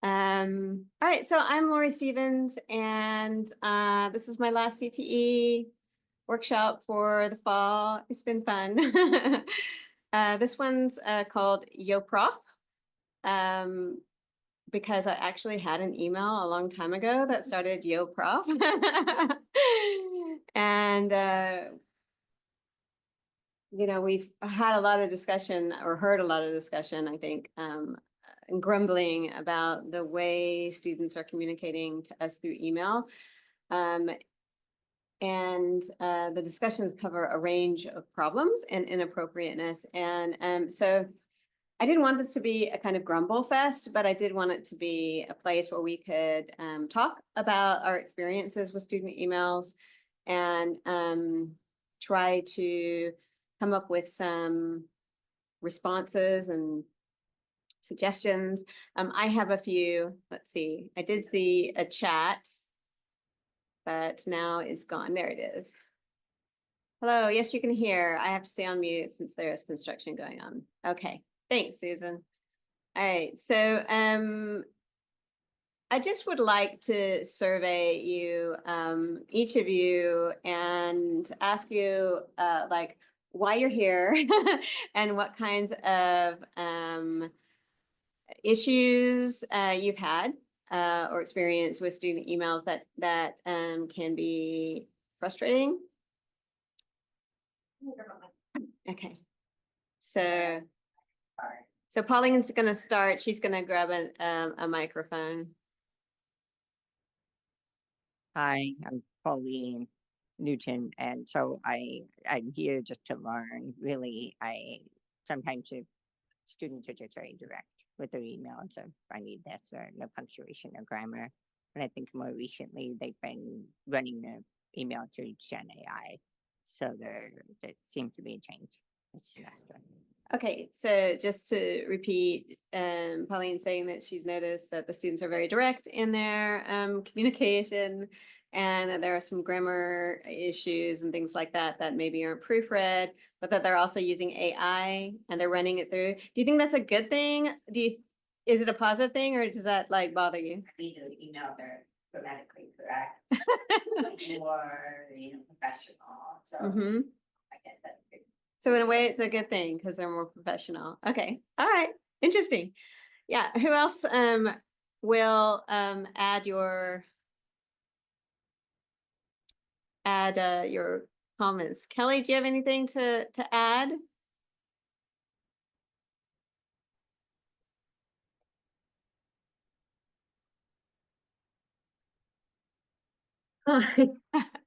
All right, so I'm Lori Stevens, and this is my last CTE workshop for the fall. It's been fun. This one's called Yo Prof, um, because I actually had an email a long time ago that started Yo Prof. And we've had a lot of discussion or heard a lot of discussion, I think, and grumbling about the way students are communicating to us through email. And the discussions cover a range of problems and inappropriateness. And so I didn't want this to be a kind of grumble fest, but I did want it to be a place where we could talk about our experiences with student emails and try to come up with some responses and suggestions. I have a few. Let's see. I did see a chat, but now it's gone. There it is. Hello. Yes, you can hear. I have to stay on mute since there is construction going on. Okay. Thanks, Susan. All right. So I just would like to survey you, each of you, and ask you like why you're here and what kinds of issues you've had or experienced with student emails that can be frustrating. Okay. So Pauline's going to start. She's going to grab a microphone. Hi, I'm Pauline Newton, and so I'm here just to learn. Really, sometimes students are just very direct with their emails, so I need this or no punctuation or grammar. And I think more recently they've been running the email through Gen AI, so there seems to be a change this semester. Okay, so just to repeat, Pauline saying that she's noticed that the students are very direct in their communication and that there are some grammar issues and things like that that maybe aren't proofread, but that they're also using AI and they're running it through. Do you think that's a good thing? Is it a positive thing or does that like bother you? Email they're grammatically correct or professional. So I get that. So in a way, it's a good thing because they're more professional. Okay. All right. Interesting. Yeah. Who else will add your comments? Kelly, do you have anything to add? Hi.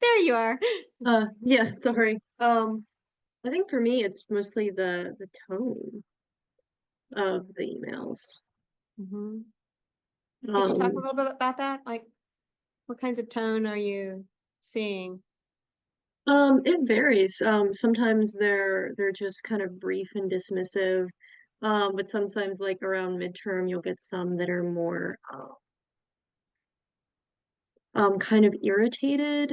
There you are. Yeah, sorry. I think for me it's mostly the tone of the emails. Could you talk a little bit about that? Like, what kinds of tone are you seeing? It varies. Sometimes they're just kind of brief and dismissive. But sometimes like around midterm you'll get some that are more kind of irritated.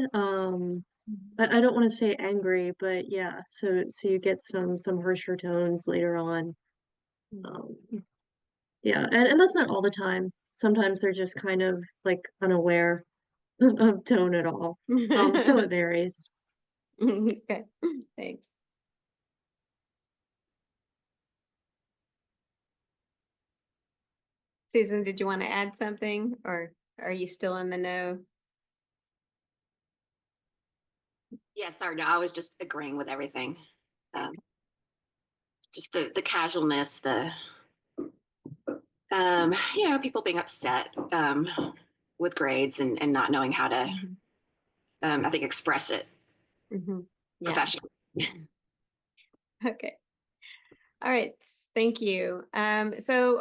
I don't want to say angry, but yeah, so you get some harsher tones later on. Yeah, and that's not all the time. Sometimes they're just kind of like unaware of tone at all. So it varies. Okay, thanks. Susan, did you want to add something or are you still in the know? Yeah, sorry, no, I was just agreeing with everything. Just the casualness, people being upset with grades and not knowing how to, I think, express it professionally. Okay. All right, thank you. So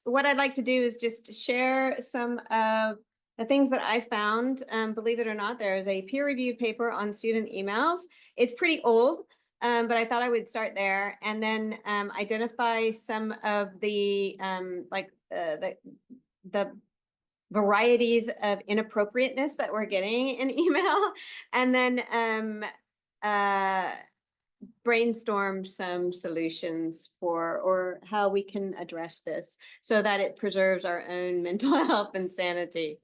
what I'd like to do is just share some of the things that I found. Believe it or not, there is a peer-reviewed paper on student emails. It's pretty old, but I thought I would start there and then identify some of the the varieties of inappropriateness that we're getting in email, and then brainstormed some solutions for, or how we can address this so that it preserves our own mental health and sanity.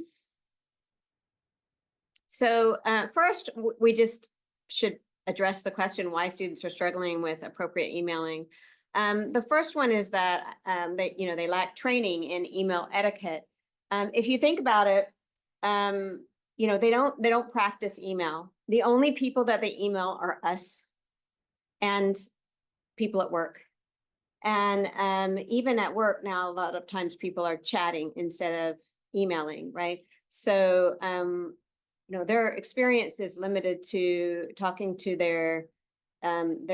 So first, we just should address the question why students are struggling with appropriate emailing. The first one is that they lack training in email etiquette. If you think about it, they don't practice email. The only people that they email are us and people at work. And even at work now, a lot of times people are chatting instead of emailing, right? So their experience is limited to talking to their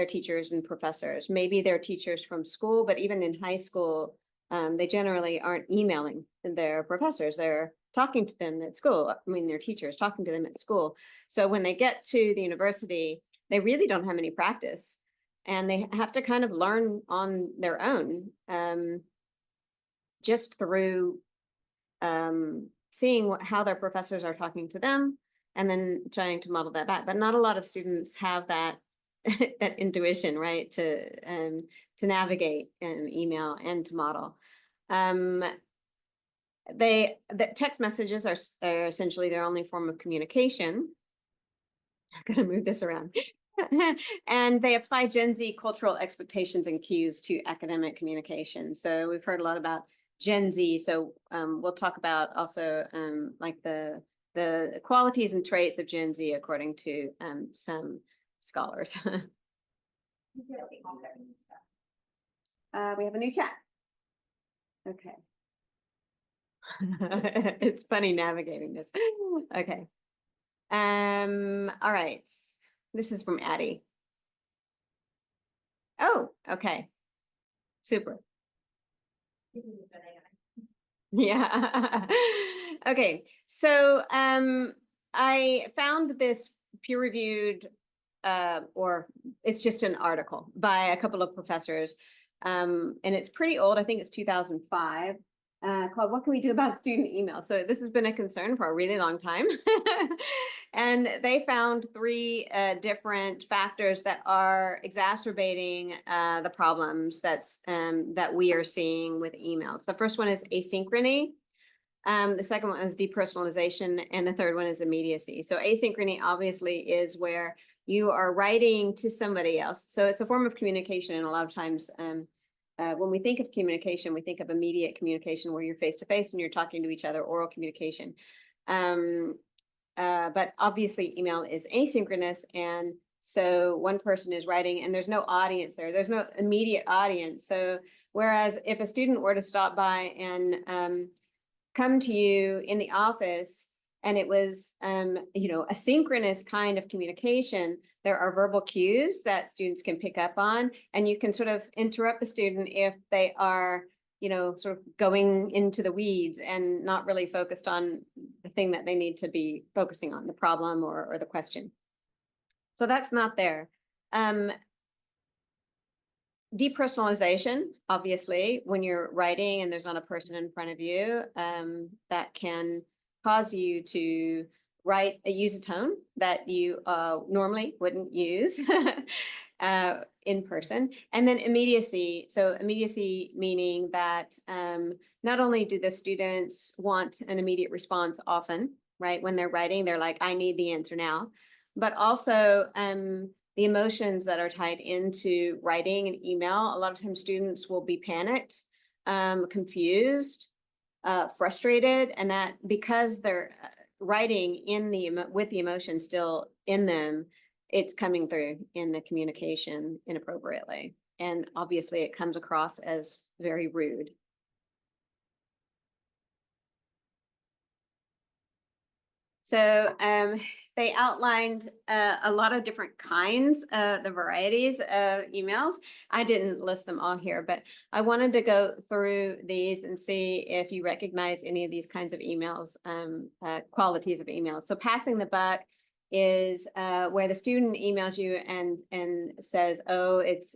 teachers and professors. Maybe they're teachers from school, but even in high school, they generally aren't emailing their professors. They're talking to them at school. I mean, their teachers talking to them at school. So when they get to the university, they really don't have any practice, and they have to kind of learn on their own, just through seeing how their professors are talking to them, and then trying to model that back. But not a lot of students have that that intuition, right, to navigate email and to model. The text messages are essentially their only form of communication. I'm gonna move this around. And they apply Gen Z cultural expectations and cues to academic communication. So we've heard a lot about Gen Z. So we'll talk about also like the qualities and traits of Gen Z according to some scholars. We have a new chat. Okay. It's funny navigating this. Okay. All right. This is from Addie. Oh, okay. Super. Yeah. Okay. So I found this peer-reviewed or it's just an article by a couple of professors. And it's pretty old. I think it's 2005. Called "What Can We Do About Student Email?" So this has been a concern for a really long time. And they found three different factors that are exacerbating the problems that we are seeing with emails. The first one is asynchrony. The second one is depersonalization, and the third one is immediacy. So asynchrony obviously is where you are writing to somebody else. So it's a form of communication, and a lot of times when we think of communication, we think of immediate communication where you're face to face and you're talking to each other, oral communication. But obviously email is asynchronous, and so one person is writing and there's no audience there. There's no immediate audience. So whereas if a student were to stop by and come to you in the office and it was a synchronous kind of communication, there are verbal cues that students can pick up on, and you can sort of interrupt the student if they are sort of going into the weeds and not really focused on the thing that they need to be focusing on, the problem or the question. So that's not there. Depersonalization, obviously, when you're writing and there's not a person in front of you, that can cause you to use a tone that you normally wouldn't use in person. And then immediacy. So immediacy meaning that not only do the students want an immediate response often, right? When they're writing, they're like, I need the answer now. But also the emotions that are tied into writing an email. A lot of times students will be panicked, confused, frustrated, and that because they're writing with the emotion still in them, it's coming through in the communication inappropriately. And obviously it comes across as very rude. So they outlined a lot of different kinds, the varieties of emails. I didn't list them all here, but I wanted to go through these and see if you recognize any of these kinds of emails, qualities of emails. So passing the buck is where the student emails you and says, oh, it's,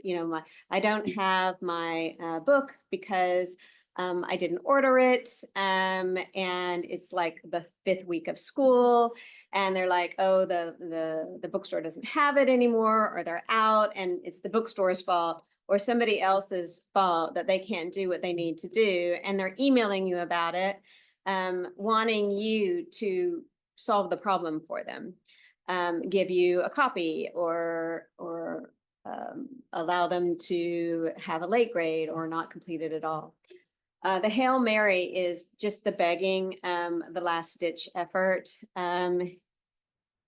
I don't have my book because I didn't order it, and it's like the 5th week of school, and they're like, oh, the bookstore doesn't have it anymore, or they're out, and it's the bookstore's fault or somebody else's fault that they can't do what they need to do, and they're emailing you about it, wanting you to solve the problem for them, give you a copy or allow them to have a late grade or not complete it at all. The Hail Mary is just the begging, the last ditch effort.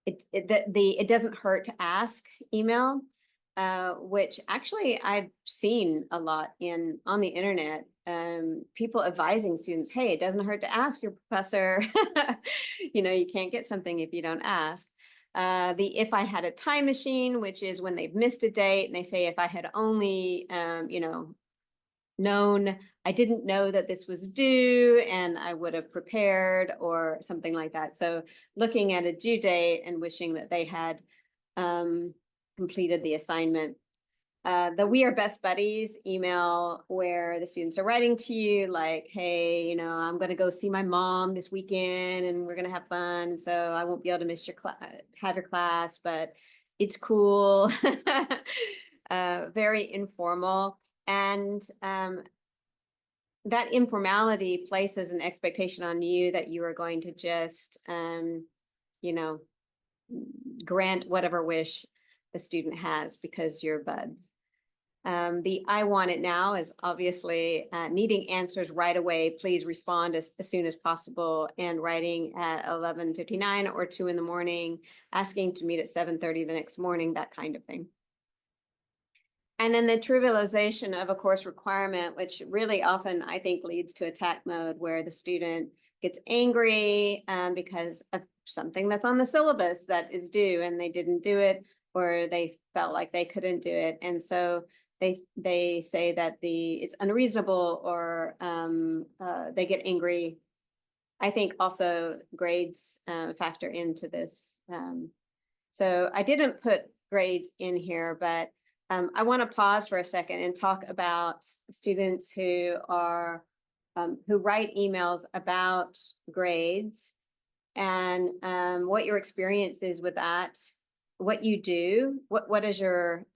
It doesn't hurt to ask email, which actually I've seen a lot on the internet. People advising students, hey, it doesn't hurt to ask your professor. You can't get something if you don't ask. The If I Had a Time Machine, which is when they've missed a date and they say, if I had only, known, I didn't know that this was due and I would have prepared or something like that. So looking at a due date and wishing that they had completed the assignment. The We Are Best Buddies email where the students are writing to you like, hey, I'm going to go see my mom this weekend and we're going to have fun. So I won't be able to miss have your class, but it's cool. Very informal. And that informality places an expectation on you that you are going to just, grant whatever wish the student has because you're buds. The I want it now is obviously needing answers right away. Please respond as soon as possible, and writing at 11:59 or 2 in the morning, asking to meet at 7:30 the next morning, that kind of thing. And then the trivialization of a course requirement, which really often I think leads to attack mode, where the student gets angry because of something that's on the syllabus that is due and they didn't do it, or they felt like they couldn't do it. And so they say that it's unreasonable, or they get angry. I think also grades factor into this. So I didn't put grades in here, but I want to pause for a second and talk about students who write emails about grades, and what your experience is with that, what you do, what is your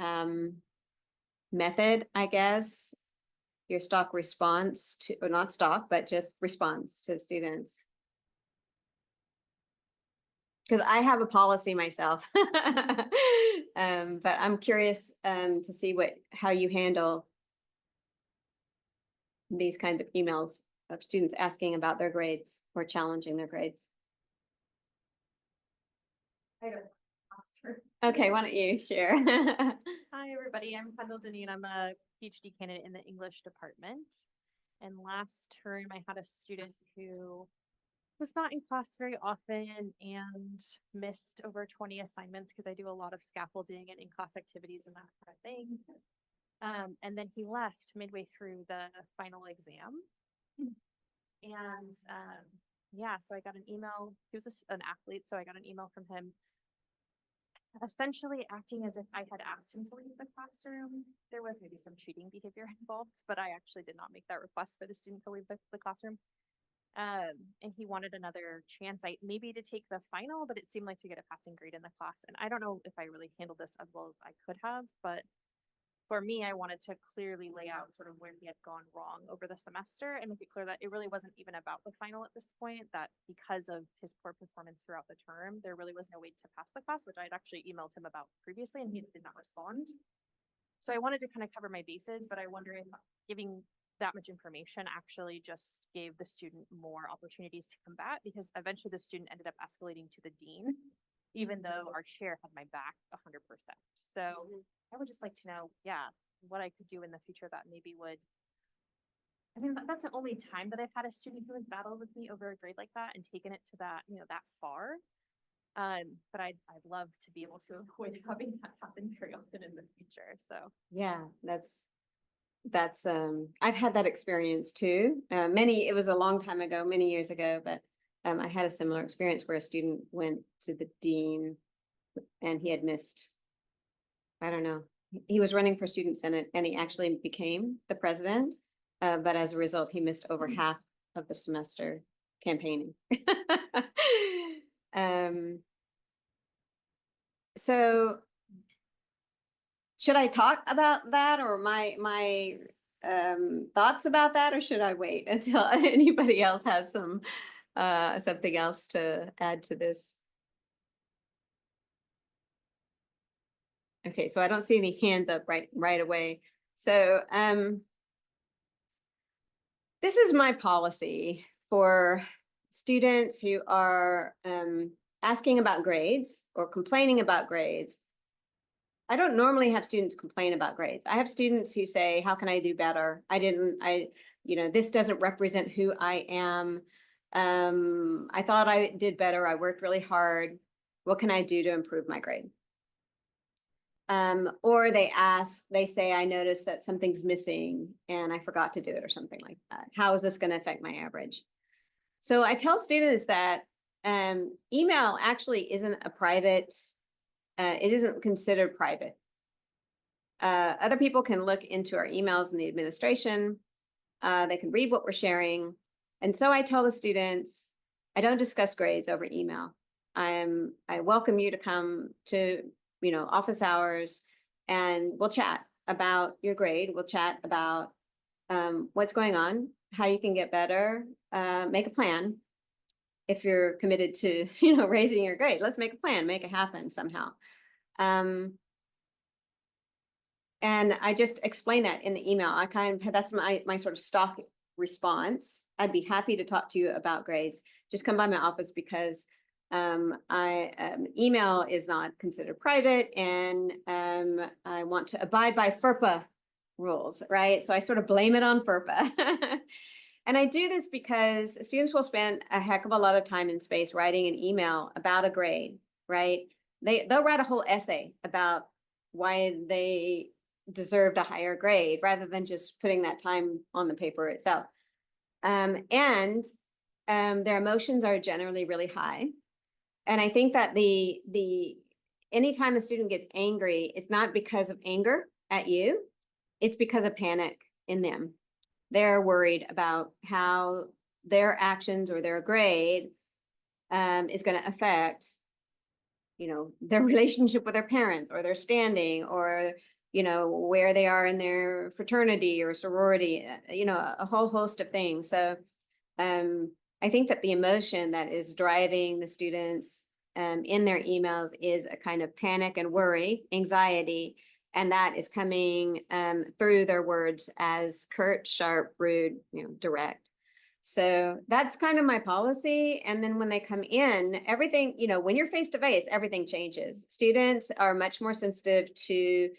method, I guess, your stock response to, or not stock, but just response to students. Because I have a policy myself, but I'm curious to see how you handle these kinds of emails of students asking about their grades or challenging their grades. Okay, why don't you share? Hi, everybody. I'm Kendall Deneen. I'm a PhD candidate in the English department. And last term, I had a student who was not in class very often and missed over 20 assignments because I do a lot of scaffolding and in-class activities and that kind of thing. And then he left midway through the final exam. And yeah, so I got an email. He was an athlete, so I got an email from him essentially acting as if I had asked him to leave the classroom. There was maybe some cheating behavior involved, but I actually did not make that request for the student to leave the classroom. And he wanted another chance, maybe to take the final, but it seemed like to get a passing grade in the class. And I don't know if I really handled this as well as I could have, but for me, I wanted to clearly lay out sort of where he had gone wrong over the semester and make it clear that it really wasn't even about the final at this point, that because of his poor performance throughout the term, there really was no way to pass the class, which I had actually emailed him about previously and he did not respond. So I wanted to kind of cover my bases, but I wonder if giving that much information actually just gave the student more opportunities to combat, because eventually the student ended up escalating to the dean, even though our chair had my back 100%. So I would just like to know, what I could do in the future that maybe would, that's the only time that I've had a student who has battled with me over a grade like that and taken it to that, that far. But I'd love to be able to avoid having that happen very often in the future. So yeah, that's I've had that experience too. It was a long time ago, many years ago, but I had a similar experience where a student went to the dean and he had missed, I don't know, he was running for student senate and he actually became the president. but as a result, he missed over half of the semester campaigning. So should I talk about that, or my thoughts about that, or should I wait until anybody else has some something else to add to this? Okay, so I don't see any hands up right away. So this is my policy for students who are asking about grades or complaining about grades. I don't normally have students complain about grades. I have students who say, how can I do better? This doesn't represent who I am. I thought I did better. I worked really hard. What can I do to improve my grade? Or they say, I noticed that something's missing and I forgot to do it or something like that. How is this going to affect my average? So I tell students that email actually isn't a private, it isn't considered private. Other people can look into our emails in the administration. They can read what we're sharing. And so I tell the students, I don't discuss grades over email. I welcome you to come to office hours, and we'll chat about your grade. We'll chat about what's going on, how you can get better, make a plan. If you're committed to, raising your grade, let's make a plan, make it happen somehow. And I just explain that in the email. That's my sort of stock response. I'd be happy to talk to you about grades. Just come by my office because email is not considered private, and I want to abide by FERPA rules, right? So I sort of blame it on FERPA. And I do this because students will spend a heck of a lot of time and space writing an email about a grade, right? They'll write a whole essay about why they deserved a higher grade rather than just putting that time on the paper itself. And their emotions are generally really high. And I think that anytime a student gets angry, it's not because of anger at you, it's because of panic in them. They're worried about how their actions or their grade is going to affect, their relationship with their parents or their standing or, where they are in their fraternity or sorority, a whole host of things. So I think that the emotion that is driving the students in their emails is a kind of panic and worry, anxiety, and that is coming through their words as curt, sharp, rude, direct. So that's kind of my policy. And then when they come in, everything, when you're face to face, everything changes. Students are much more sensitive to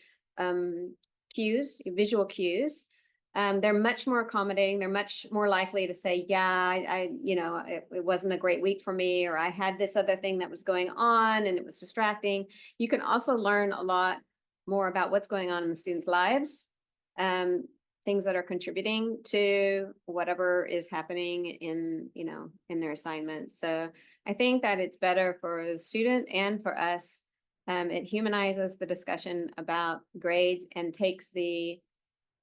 cues, visual cues. They're much more accommodating. They're much more likely to say, yeah, it wasn't a great week for me, or I had this other thing that was going on and it was distracting. You can also learn a lot more about what's going on in the students' lives, things that are contributing to whatever is happening in their assignments. So I think that it's better for the student and for us. It humanizes the discussion about grades and takes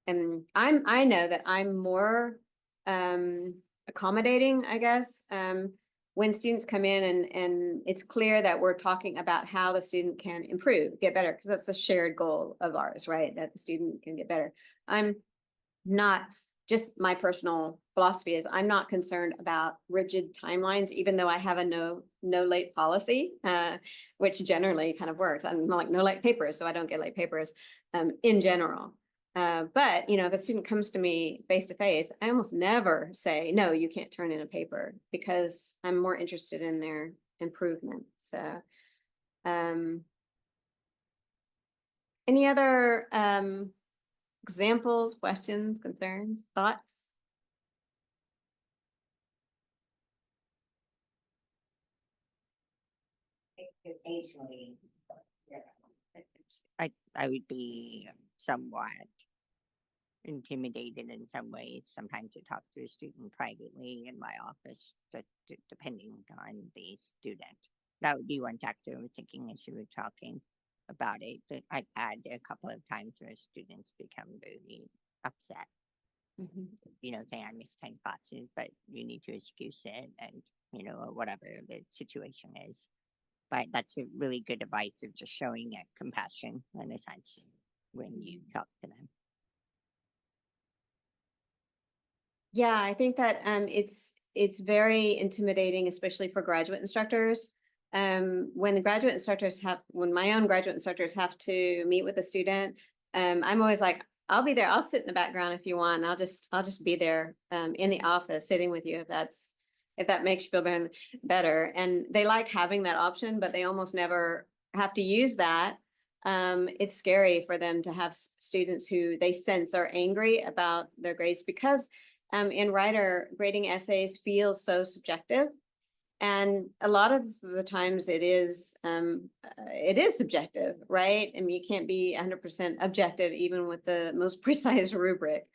and I know that I'm more accommodating, I guess, when students come in and it's clear that we're talking about how the student can improve, get better, because that's a shared goal of ours, right? That the student can get better. I'm not, just my personal philosophy is I'm not concerned about rigid timelines, even though I have a no late policy, which generally kind of works. I'm like no late papers, so I don't get late papers in general. But if a student comes to me face to face, I almost never say, no, you can't turn in a paper, because I'm more interested in their improvement. So any other examples, questions, concerns, thoughts? Occasionally, I would be somewhat intimidated in some ways sometimes to talk to a student privately in my office, depending on the student. That would be one factor I was thinking as you were talking about it. That I've had a couple of times where students become very upset. say I missed 10 classes, but you need to excuse it and, or whatever the situation is. But that's a really good advice of just showing compassion in a sense when you talk to them. Yeah, I think that it's very intimidating, especially for graduate instructors. When my own graduate instructors have to meet with a student, I'm always like, I'll be there. I'll sit in the background if you want. I'll just be there in the office sitting with you if that makes you feel better. And they like having that option, but they almost never have to use that. It's scary for them to have students who they sense are angry about their grades because in writer, grading essays feels so subjective. And a lot of the times it is subjective, right? I mean, you can't be 100% objective even with the most precise rubric.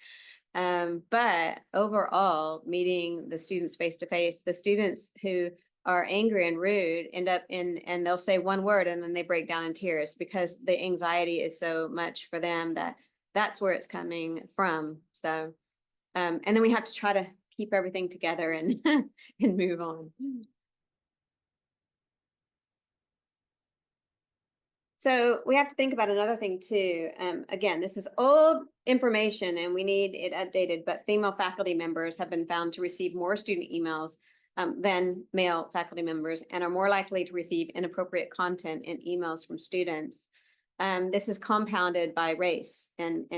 But overall, meeting the students face to face, the students who are angry and rude end up and they'll say one word and then they break down in tears because the anxiety is so much for them that's where it's coming from. So, and then we have to try to keep everything together and and move on. So we have to think about another thing too. Again, this is old information and we need it updated, but female faculty members have been found to receive more student emails than male faculty members and are more likely to receive inappropriate content in emails from students. This is compounded by race and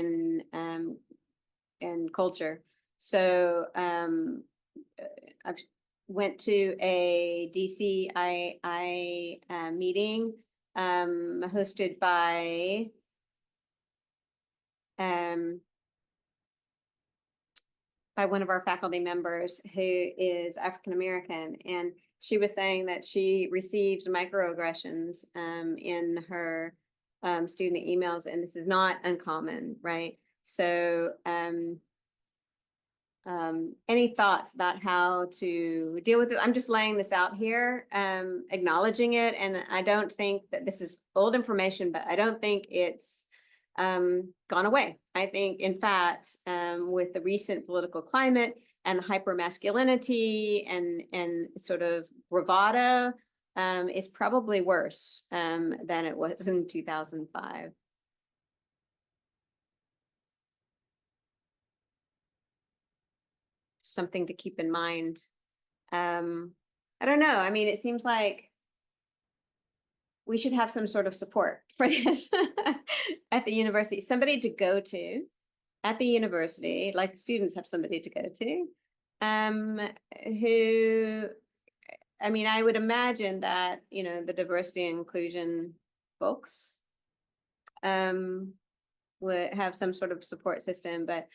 culture. So I've went to a DCII meeting hosted by one of our faculty members who is African American, and she was saying that she receives microaggressions in her student emails, and this is not uncommon, right? So any thoughts about how to deal with it? I'm just laying this out here, acknowledging it. And I don't think that this is old information, but I don't think it's gone away. I think, in fact, with the recent political climate and the hypermasculinity and sort of bravado, is probably worse than it was in 2005. Something to keep in mind. I don't know. I mean, it seems like we should have some sort of support for this at the university, somebody to go to at the university, like students have somebody to go to, who, I mean, I would imagine that, the diversity and inclusion folks would have some sort of support system, but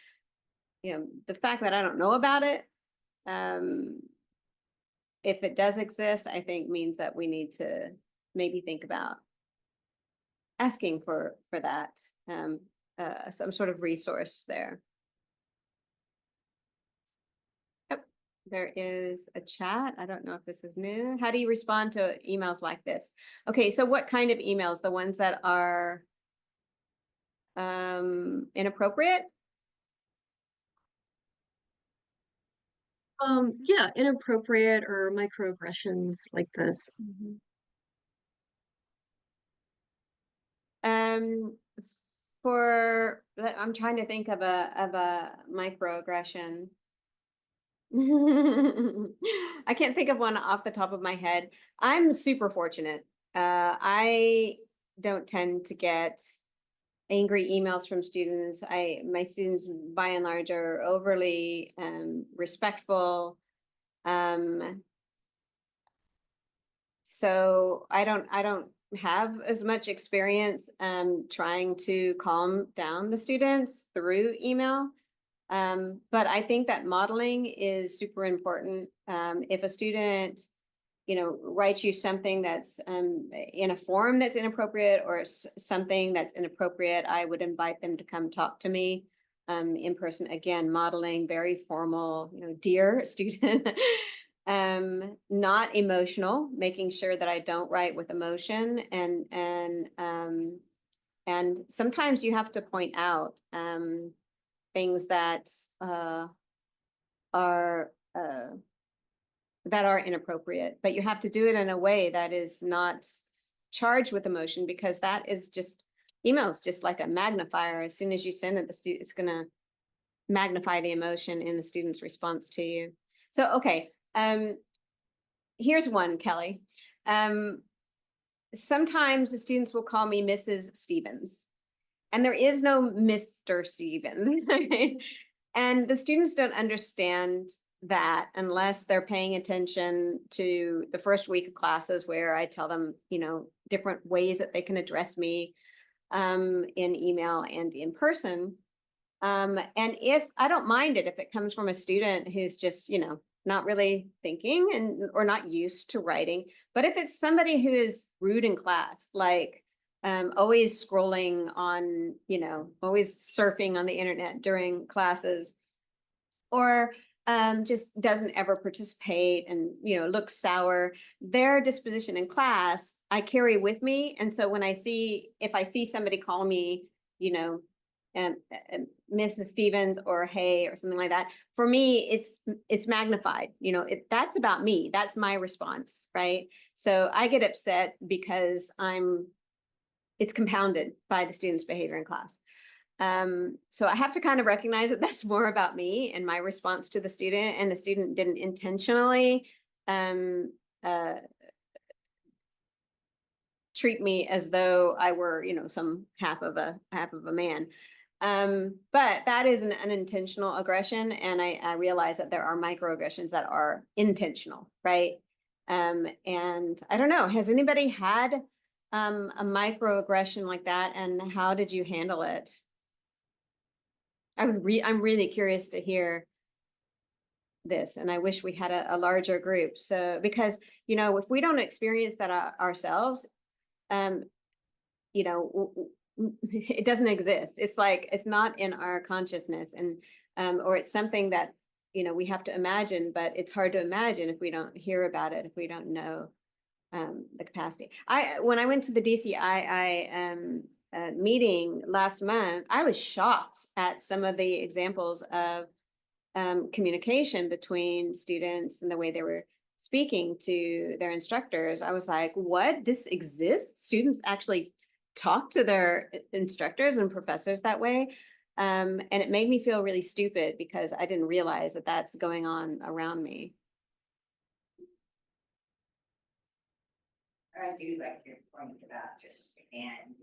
the fact that I don't know about it, if it does exist, I think means that we need to maybe think about asking for that, some sort of resource there. Yep, there is a chat. I don't know if this is new. How do you respond to emails like this? Okay, so what kind of emails? The ones that are inappropriate? Yeah, inappropriate or microaggressions like this. I'm trying to think of a microaggression. I can't think of one off the top of my head. I'm super fortunate. I don't tend to get angry emails from students. My students by and large are overly respectful. So I don't have as much experience trying to calm down the students through email. But I think that modeling is super important. If a student, writes you something that's in a form that's inappropriate or something that's inappropriate, I would invite them to come talk to me in person. Again, modeling very formal, dear student, not emotional, making sure that I don't write with emotion and sometimes you have to point out things that are that are inappropriate, but you have to do it in a way that is not charged with emotion, because that is just, email is just like a magnifier. As soon as you send it, it's gonna magnify the emotion in the student's response to you. So, okay, here's one, Kelly. Sometimes the students will call me Mrs. Stevens, and there is no Mr. Stevens. And the students don't understand that unless they're paying attention to the first week of classes, where I tell them, you know, different ways that they can address me in email and in person. And if I don't mind it, if it comes from a student who's just, you know, not really thinking and or not used to writing, but if it's somebody who is rude in class, like always scrolling on, you know, always surfing on the internet during classes, or just doesn't ever participate and, you know, looks sour, their disposition in class, I carry with me. And so when if I see somebody call me, you know, Mrs. Stevens or hey, or something like that, for me, it's magnified, you know, that's about me. That's my response, right? So I get upset because it's compounded by the student's behavior in class. So I have to kind of recognize that that's more about me and my response to the student, and the student didn't intentionally treat me as though I were, you know, some half of a man. But that is an unintentional aggression, and I realize that there are microaggressions that are intentional, right? And I don't know, has anybody had a microaggression like that, and how did you handle it? I'm really curious to hear this, and I wish we had a larger group. So, because, you know, if we don't experience that ourselves, you know, it doesn't exist. It's like, it's not in our consciousness, and, or it's something that, you know, we have to imagine, but it's hard to imagine if we don't hear about it, if we don't know, the capacity. When I went to the DCII, meeting last month, I was shocked at some of the examples of communication between students and the way they were speaking to their instructors. I was like, what? This exists? Students actually talk to their instructors and professors that way? And it made me feel really stupid because I didn't realize that that's going on around me. I do like your point about just, again,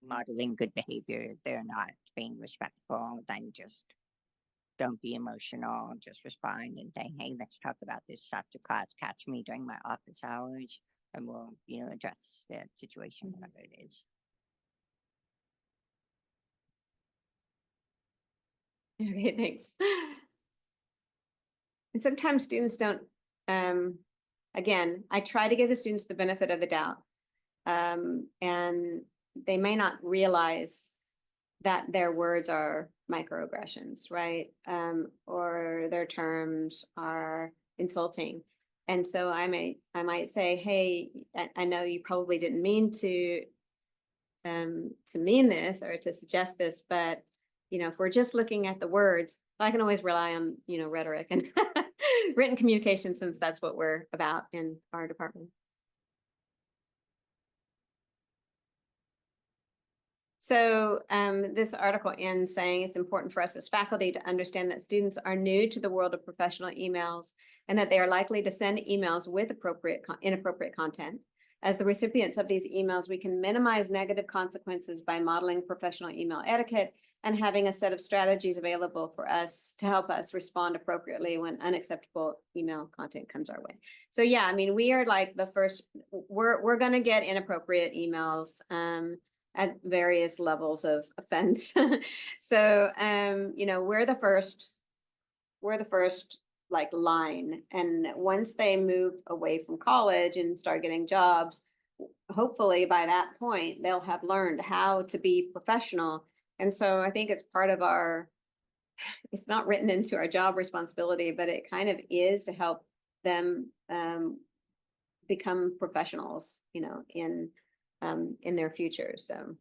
modeling good behavior. If they're not being respectful, then just don't be emotional. Just respond and say, hey, let's talk about this after class. Catch me during my office hours, and we'll, you know, address the situation, whatever it is. Okay, thanks. And sometimes students don't, again, I try to give the students the benefit of the doubt. And they may not realize that their words are microaggressions, right? Or their terms are insulting. And so I might say, hey, I know you probably didn't mean to mean this or to suggest this, but, you know, if we're just looking at the words, I can always rely on, you know, rhetoric and written communication, since that's what we're about in our department. So this article ends saying it's important for us as faculty to understand that students are new to the world of professional emails, and that they are likely to send emails with inappropriate content. As the recipients of these emails, we can minimize negative consequences by modeling professional email etiquette and having a set of strategies available for us to help us respond appropriately when unacceptable email content comes our way. So yeah, I mean, we are like the first, we're going to get inappropriate emails at various levels of offense. So, you know, we're the first like line. And once they move away from college and start getting jobs, hopefully by that point, they'll have learned how to be professional. And so I think it's part of it's not written into our job responsibility, but it kind of is to help them become professionals, you know, in their future. So.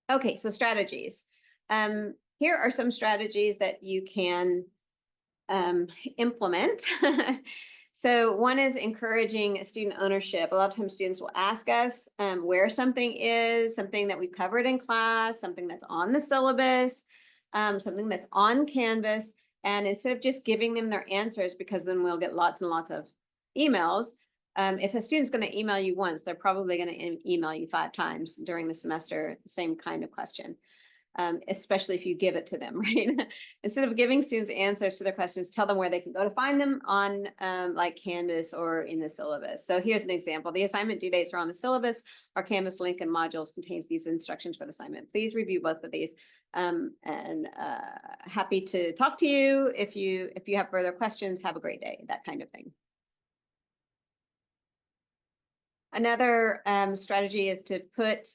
Okay, so strategies. Here are some strategies that you can implement. So one is encouraging student ownership. A lot of times students will ask us where something is, something that we've covered in class, something that's on the syllabus, something that's on Canvas. And instead of just giving them their answers, because then we'll get lots and lots of emails, if a student's going to email you once, they're probably going to email you 5 times during the semester, same kind of question. Especially if you give it to them, right? Instead of giving students answers to their questions, tell them where they can go to find them on like Canvas or in the syllabus. So here's an example. The assignment due dates are on the syllabus. Our Canvas link and modules contains these instructions for the assignment. Please review both of these. Happy to talk to you. If you have further questions, have a great day, that kind of thing. Another strategy is to put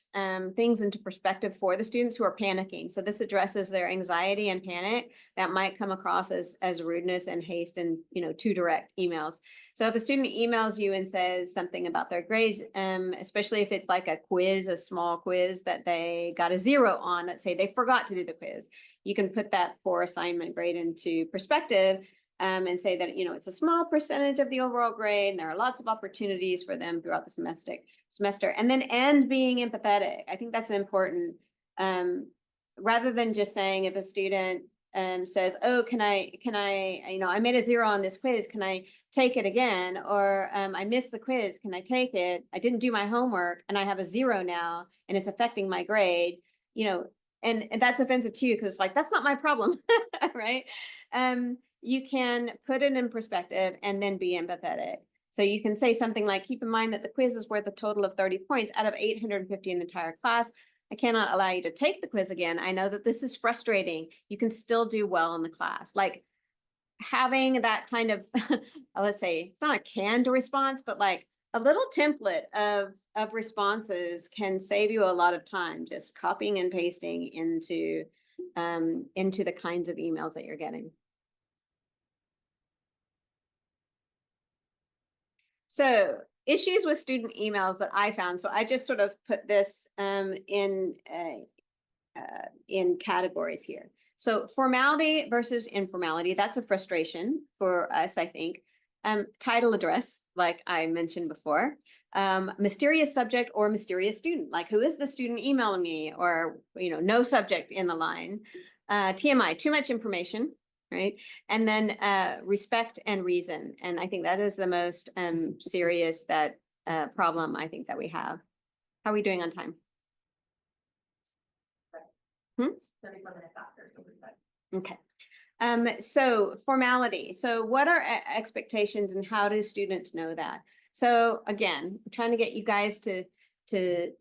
things into perspective for the students who are panicking. So this addresses their anxiety and panic that might come across as rudeness and haste and, too direct emails. So if a student emails you and says something about their grades, especially if it's like a quiz, a small quiz that they got a 0 on, let's say they forgot to do the quiz, you can put that poor assignment grade into perspective. And say that, it's a small percentage of the overall grade and there are lots of opportunities for them throughout the semester. And then end being empathetic. I think that's important. Rather than just saying if a student says, oh, can I, I made a 0 on this quiz, can I take it again? Or I missed the quiz, can I take it? I didn't do my homework and I have a 0 now and it's affecting my grade, and that's offensive to you because it's like, that's not my problem, right? You can put it in perspective and then be empathetic. So you can say something like, keep in mind that the quiz is worth a total of 30 points out of 850 in the entire class. I cannot allow you to take the quiz again. I know that this is frustrating. You can still do well in the class. Like having that kind of, let's say, not a canned response, but like a little template of responses can save you a lot of time, just copying and pasting into the kinds of emails that you're getting. So issues with student emails that I found. So I just sort of put this in categories here. So formality versus informality, that's a frustration for us, I think. Title address, like I mentioned before. Mysterious subject or mysterious student, like who is the student emailing me, or no subject in the line. TMI, too much information. Right. And then respect and reason. And I think that is the most serious problem I think that we have. How are we doing on time? 34 minutes after. Okay. So formality. So what are expectations and how do students know that? So again, I'm trying to get you guys to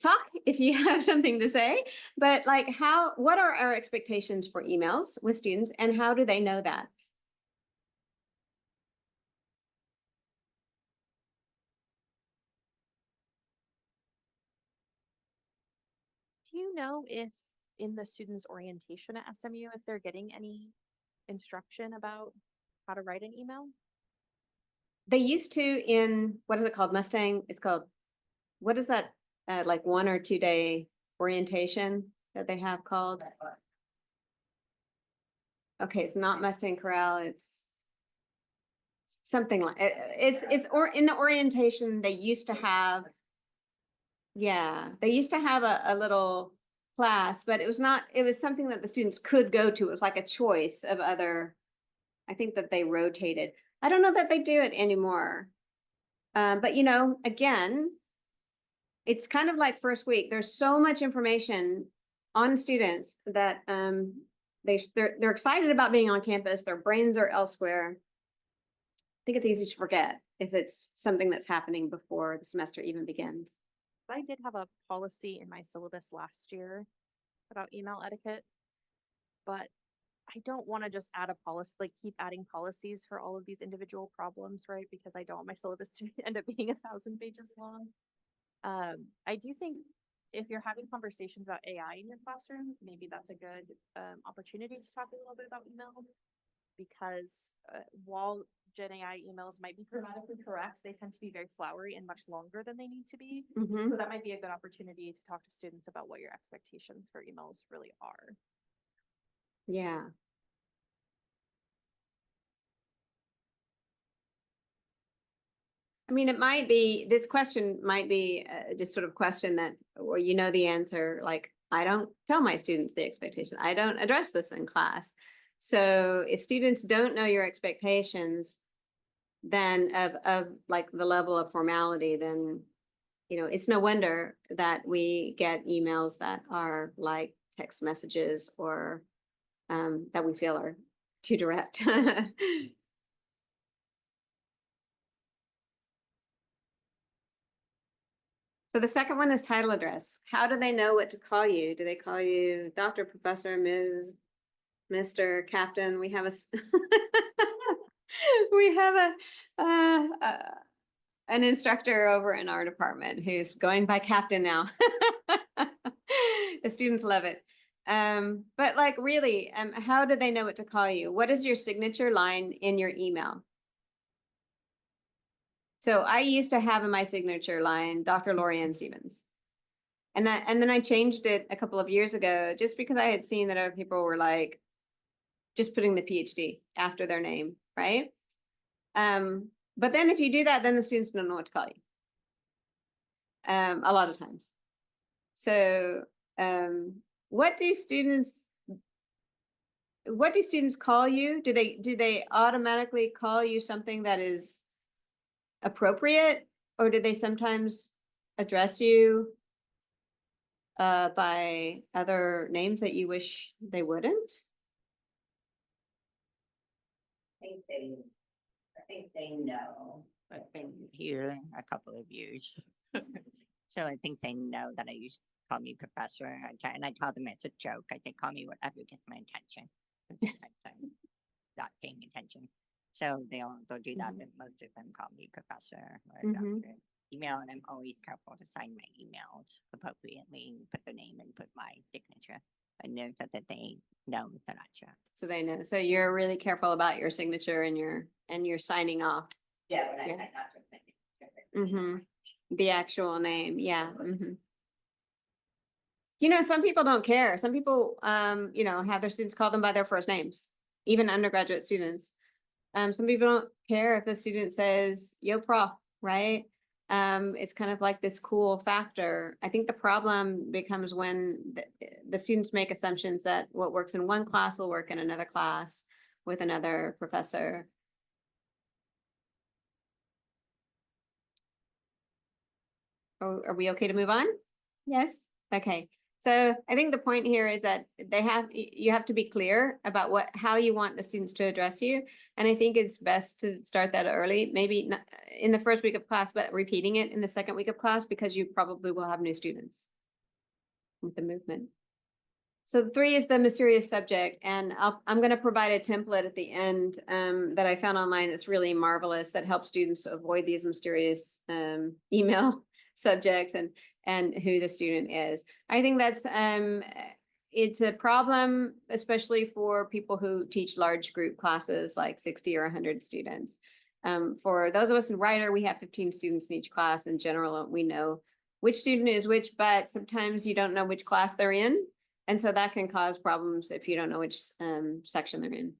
talk if you have something to say, but like what are our expectations for emails with students and how do they know that? Do you know if in the students' orientation at SMU, if they're getting any instruction about how to write an email? They used to in, what is it called? Mustang? It's called, what is that? Like 1 or 2 day orientation that they have called? Okay, it's not Mustang Corral. It's something like or in the orientation they used to have. Yeah, they used to have a little class, but it was something that the students could go to. It was like a choice of other, I think that they rotated. I don't know that they do it anymore. But again, it's kind of like first week. There's so much information on students that they're excited about being on campus. Their brains are elsewhere. I think it's easy to forget if it's something that's happening before the semester even begins. I did have a policy in my syllabus last year about email etiquette, but I don't want to just add a policy, like keep adding policies for all of these individual problems, right? Because I don't want my syllabus to end up being 1,000 pages long. I do think if you're having conversations about AI in your classroom, maybe that's a good opportunity to talk a little bit about emails, because while Gen AI emails might be grammatically correct, they tend to be very flowery and much longer than they need to be. So that might be a good opportunity to talk to students about what your expectations for emails really are. Yeah. I mean, it might be, this question might be just sort of question that, or you know the answer, like, I don't tell my students the expectation. I don't address this in class. So if students don't know your expectations, then of like the level of formality, then, you know, it's no wonder that we get emails that are like text messages or that we feel are too direct. So the second one is title address. How do they know what to call you? Do they call you Dr., Professor, Ms., Mr., Captain? We have a we have an instructor over in our department who's going by Captain now. The students love it. But like really, how do they know what to call you? What is your signature line in your email? So I used to have in my signature line, Dr. Lorianne Stevens. And then I changed it a couple of years ago, just because I had seen that other people were like, just putting the PhD after their name, right? But then if you do that, then the students don't know what to call you. A lot of times. So, what do students call you? Do they automatically call you something that is appropriate, or do they sometimes address you by other names that you wish they wouldn't? I think they know. I've been here a couple of years. So I think they know that I used to call me professor. And I tell them it's a joke. I say, call me whatever gets my attention. I'm not paying attention. So they'll do that, but most of them call me professor or doctor. Email, and I'm always careful to sign my emails appropriately, put the name and put my signature. I know so that they know that I'm sure. So they know. So you're really careful about your signature and your signing off. Yeah, when Yeah. I not just make it. The actual name. Yeah. You know, some people don't care. Some people, you know, have their students call them by their first names, even undergraduate students. Some people don't care if a student says, yo, prof, right? It's kind of like this cool factor. I think the problem becomes when the students make assumptions that what works in one class will work in another class with another professor. Are we okay to move on? Yes. Okay. So I think the point here is that you have to be clear about how you want the students to address you. And I think it's best to start that early, maybe not in the first week of class, but repeating it in the second week of class, because you probably will have new students with the movement. So 3 is the mysterious subject, and I'm going to provide a template at the end that I found online that's really marvelous, that helps students to avoid these mysterious email subjects and who the student is. I think that's it's a problem, especially for people who teach large group classes like 60 or 100 students. For those of us in writer, we have 15 students in each class. In general, we know which student is which, but sometimes you don't know which class they're in. And so that can cause problems if you don't know which section they're in.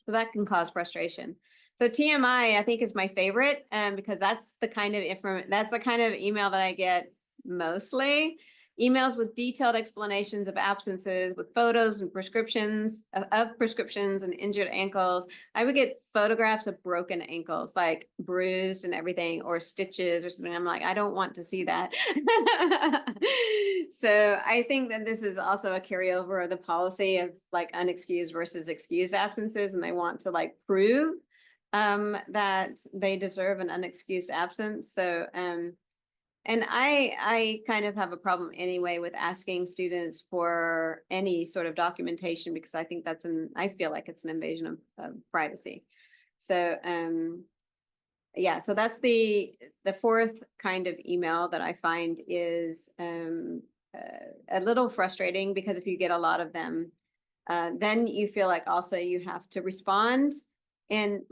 So that can cause frustration. So TMI, I think, is my favorite because that's the kind of email that I get mostly. Emails with detailed explanations of absences, with photos and prescriptions of prescriptions and injured ankles. I would get photographs of broken ankles, like bruised and everything, or stitches or something. I'm like, I don't want to see that. So I think that this is also a carryover of the policy of like unexcused versus excused absences, and they want to like prove that they deserve an unexcused absence. So and I kind of have a problem anyway with asking students for any sort of documentation, because I think I feel like it's an invasion of privacy. So yeah, so that's the fourth kind of email that I find is a little frustrating, because if you get a lot of them, then you feel like also you have to respond in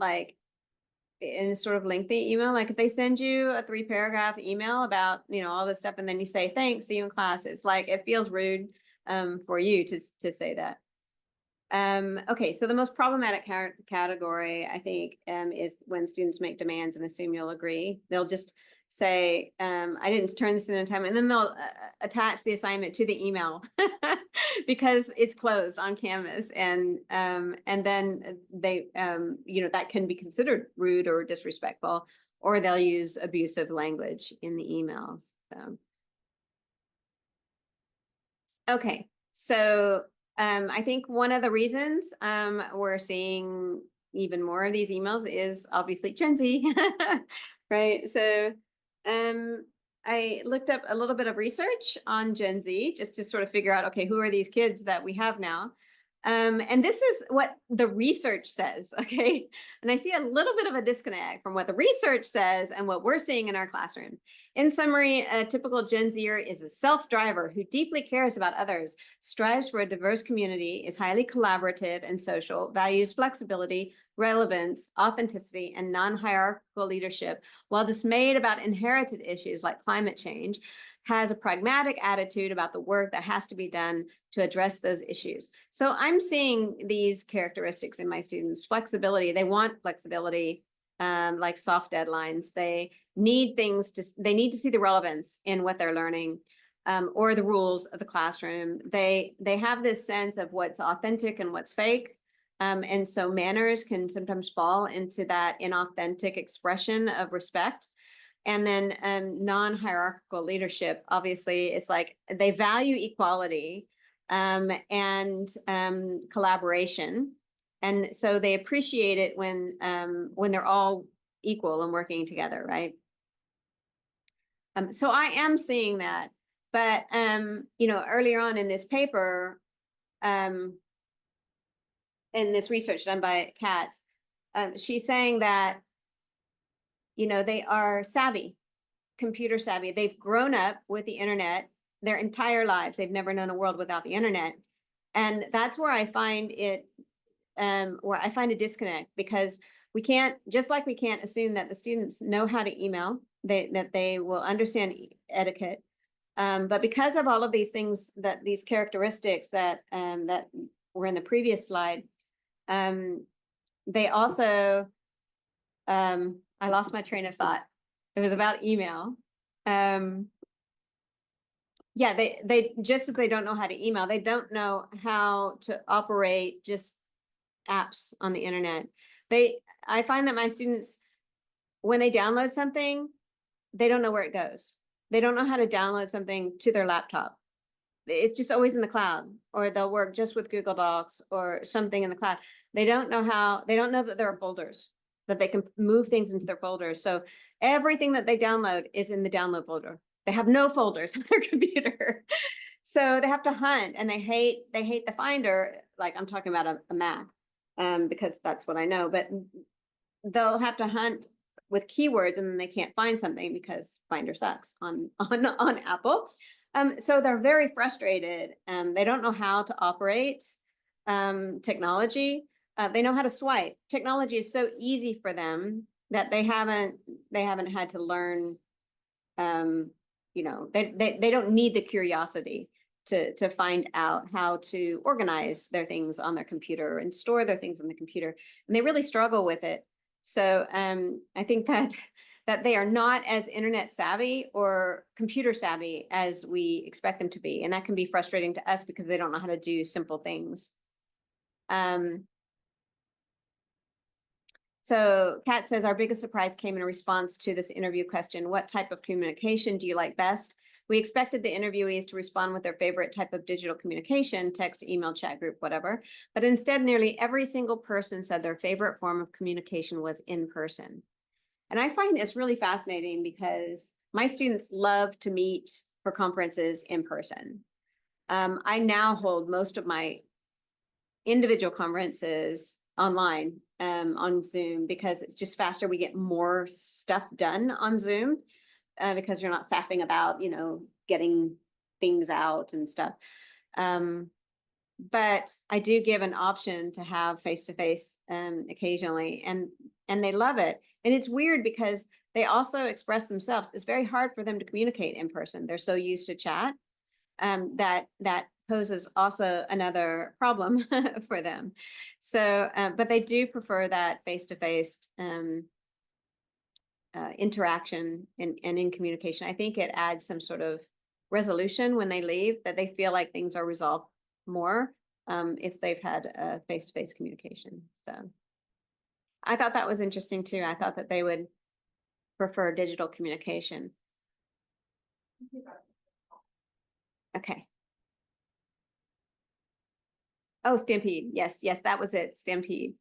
a sort of lengthy email. Like if they send you a 3-paragraph email about, you know, all this stuff, and then you say, thanks, see you in class. It's like, it feels rude for you to say that. Okay, so the most problematic category, I think, is when students make demands and assume you'll agree. They'll just say, I didn't turn this in in time, and then they'll attach the assignment to the email because it's closed on Canvas, and then they, that can be considered rude or disrespectful, or they'll use abusive language in the emails. So, okay, so I think one of the reasons we're seeing even more of these emails is obviously Gen Z, right? So I looked up a little bit of research on Gen Z just to sort of figure out, okay, who are these kids that we have now? And this is what the research says, okay? And I see a little bit of a disconnect from what the research says and what we're seeing in our classroom. In summary, a typical Gen Zer is a self-driver who deeply cares about others, strives for a diverse community, is highly collaborative and social, values flexibility, relevance, authenticity, and non-hierarchical leadership, while dismayed about inherited issues like climate change, has a pragmatic attitude about the work that has to be done to address those issues. So I'm seeing these characteristics in my students. Flexibility, they want flexibility, like soft deadlines. They need they need to see the relevance in what they're learning, or the rules of the classroom. They have this sense of what's authentic and what's fake. And so manners can sometimes fall into that inauthentic expression of respect. And then non-hierarchical leadership, obviously, it's like they value equality and collaboration. And so they appreciate it when they're all equal and working together, right? So I am seeing that. But, earlier on in this paper, in this research done by Katz, she's saying that they are savvy, computer savvy. They've grown up with the internet their entire lives. They've never known a world without the internet. And that's where I find it, a disconnect, because we can't, just like we can't assume that the students know how to email, that they will understand etiquette. But because of all of these things, these characteristics that were in the previous slide, they also, I lost my train of thought. It was about email. Yeah, they just as they don't know how to email, they don't know how to operate just apps on the internet. I find that my students, when they download something, they don't know where it goes. They don't know how to download something to their laptop. It's just always in the cloud, or they'll work just with Google Docs or something in the cloud. They don't know that there are folders, that they can move things into their folders. So everything that they download is in the download folder. They have no folders on their computer. So they have to hunt, and they hate the Finder. Like, I'm talking about a Mac, because that's what I know, but they'll have to hunt with keywords, and then they can't find something because Finder sucks on Apple. So they're very frustrated. They don't know how to operate technology. They know how to swipe. Technology is so easy for them that they haven't had to learn. They don't need the curiosity to find out how to organize their things on their computer and store their things on the computer, and they really struggle with it. So I think that they are not as internet savvy or computer savvy as we expect them to be, and that can be frustrating to us because they don't know how to do simple things. So Kat says, our biggest surprise came in response to this interview question: what type of communication do you like best? We expected the interviewees to respond with their favorite type of digital communication, text, email, chat group, whatever. But instead, nearly every single person said their favorite form of communication was in person. And I find this really fascinating because my students love to meet for conferences in person. I now hold most of my individual conferences online, on Zoom, because it's just faster. We get more stuff done on Zoom because you're not faffing about, getting things out and stuff. But I do give an option to have face-to-face occasionally, and they love it. And it's weird because they also express themselves. It's very hard for them to communicate in person. They're so used to chat that poses also another problem for them. So, but they do prefer that face-to-face interaction and in communication. I think it adds some sort of resolution when they leave, that they feel like things are resolved more if they've had a face-to-face communication. So I thought that was interesting too. I thought that they would prefer digital communication. Okay. Oh, Stampede. Yes, yes, that was it, Stampede.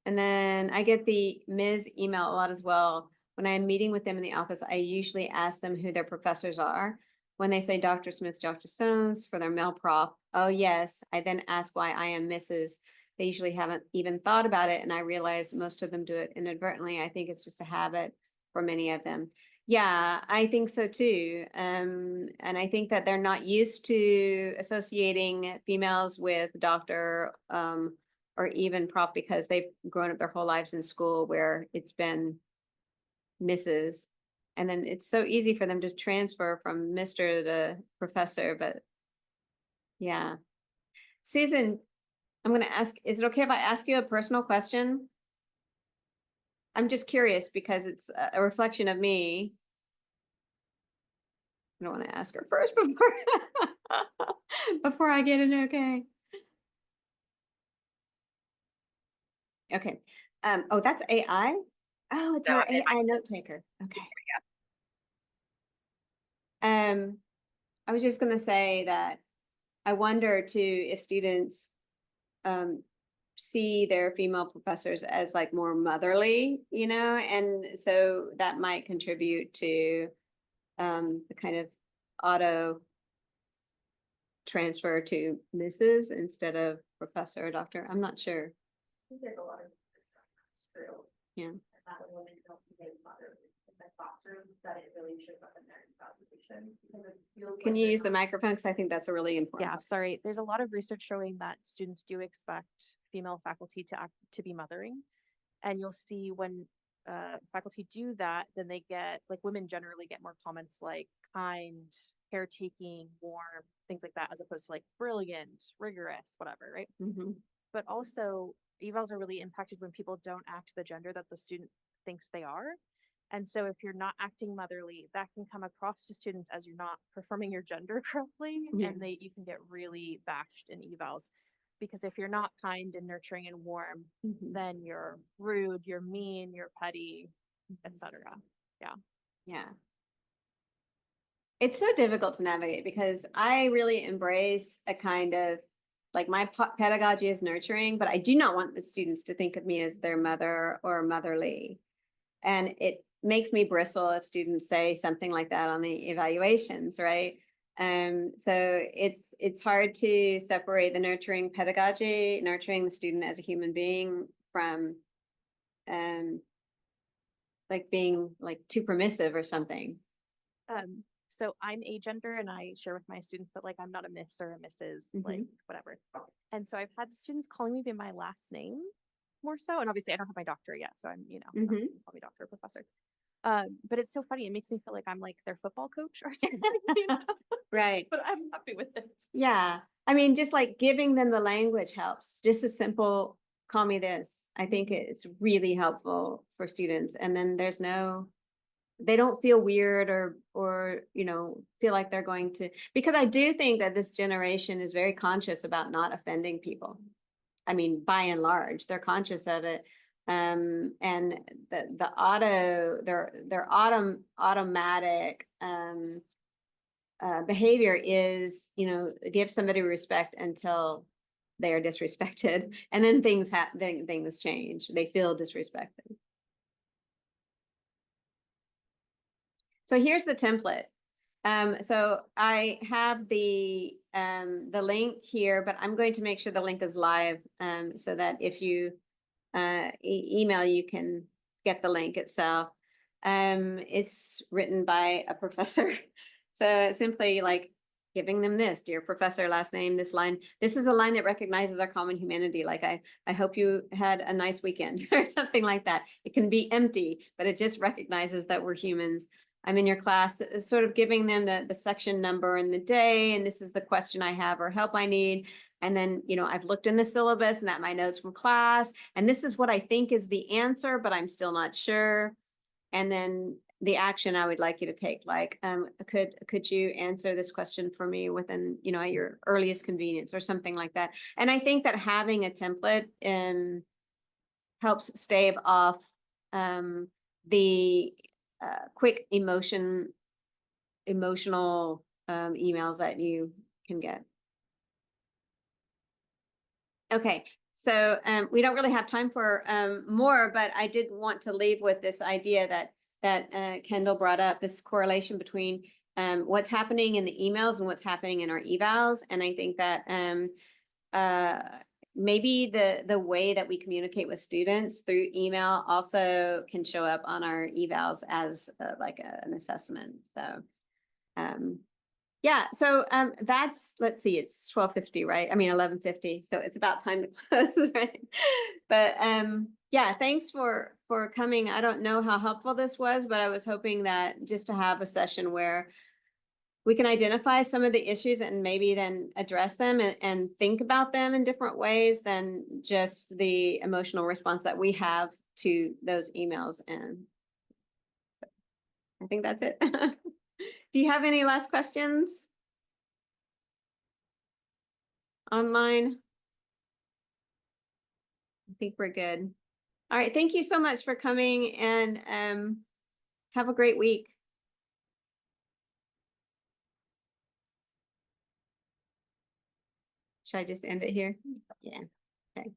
And then I get the Ms. email a lot as well. When I am meeting with them in the office, I usually ask them who their professors are. When they say Dr. Smith, Dr. Stones for their male prof, oh yes, I then ask why I am Mrs. They usually haven't even thought about it, and I realize most of them do it inadvertently. I think it's just a habit for many of them. Yeah, I think so too. And I think that they're not used to associating females with doctor or even prof because they've grown up their whole lives in school where it's been Mrs. And then it's so easy for them to transfer from Mr. to professor, but yeah. Susan, I'm going to ask, is it okay if I ask you a personal question? I'm just curious because it's a reflection of me. I don't want to ask her first before I get it okay. Okay. Oh, that's AI? Oh, it's So our it AI note taker. Okay. I was just gonna say that I wonder too if students see their female professors as like more motherly, you know, and so that might contribute to the kind of auto transfer to Mrs. instead of professor or doctor. I'm not sure. There's a lot of that's true. Yeah. That when women don't get mother in the classroom, that it really shows up in their evaluation because it feels. Can like you they're use the not- microphone? Because I think that's a really important. Yeah, sorry. There's a lot of research showing that students do expect female faculty to be mothering. And you'll see when faculty do that, then they get, like, women generally get more comments like kind, caretaking, warm, things like that, as opposed to like brilliant, rigorous, whatever, right? Mhm. But also evals are really impacted when people don't act the gender that the student thinks they are. And so if you're not acting motherly, that can come across to students as you're not performing your gender correctly, Yeah. and you can get really bashed in evals. Because if you're not kind and nurturing and warm, Mhm. then you're rude, you're mean, you're petty, etc. Yeah. It's so difficult to navigate because I really embrace a kind of like my pedagogy is nurturing, but I do not want the students to think of me as their mother or motherly. And it makes me bristle if students say something like that on the evaluations, right? So it's hard to separate the nurturing pedagogy, nurturing the student as a human being from like being like too permissive or something. So I'm agender and I share with my students that like I'm not a miss or a Mrs. like whatever. And so I've had students calling me by my last name more so. And obviously I don't have my doctorate yet, so I'm, call me doctor or professor. But it's so funny. It makes me feel like I'm like their football coach or something. Right. But I'm happy with this. Yeah. I mean, just like giving them the language helps. Just a simple call me this. I think it's really helpful for students. And then they don't feel weird or feel like they're going to, because I do think that this generation is very conscious about not offending people. I mean, by and large, they're conscious of it. And their automatic behavior is, give somebody respect until they are disrespected, and then things change. They feel disrespected. So here's the template. So I have the link here, but I'm going to make sure the link is live so that if you email, you can get the link itself. It's written by a professor. So it's simply like giving them this, dear professor, last name, this line. This is a line that recognizes our common humanity. Like, I hope you had a nice weekend or something like that. It can be empty, but it just recognizes that we're humans. I'm in your class, sort of giving them the section number and the day, and this is the question I have or help I need. And then, I've looked in the syllabus and at my notes from class, and this is what I think is the answer, but I'm still not sure. And then the action I would like you to take, like, could you answer this question for me within, at your earliest convenience or something like that. And I think that having a template helps stave off the quick emotional emails that you can get. Okay, so we don't really have time for more, but I did want to leave with this idea that Kendall brought up, this correlation between what's happening in the emails and what's happening in our evals. And I think that maybe the way that we communicate with students through email also can show up on our evals as like an assessment. So yeah, so let's see, it's 12:50, right? I mean 11:50, so it's about time to close, right? But yeah, thanks for coming. I don't know how helpful this was, but I was hoping that just to have a session where we can identify some of the issues and maybe then address them and think about them in different ways than just the emotional response that we have to those emails. And I think that's it. Do you have any last questions online? I think we're good. All right. Thank you so much for coming, and have a great week. Should I just end it here? Yeah. Okay.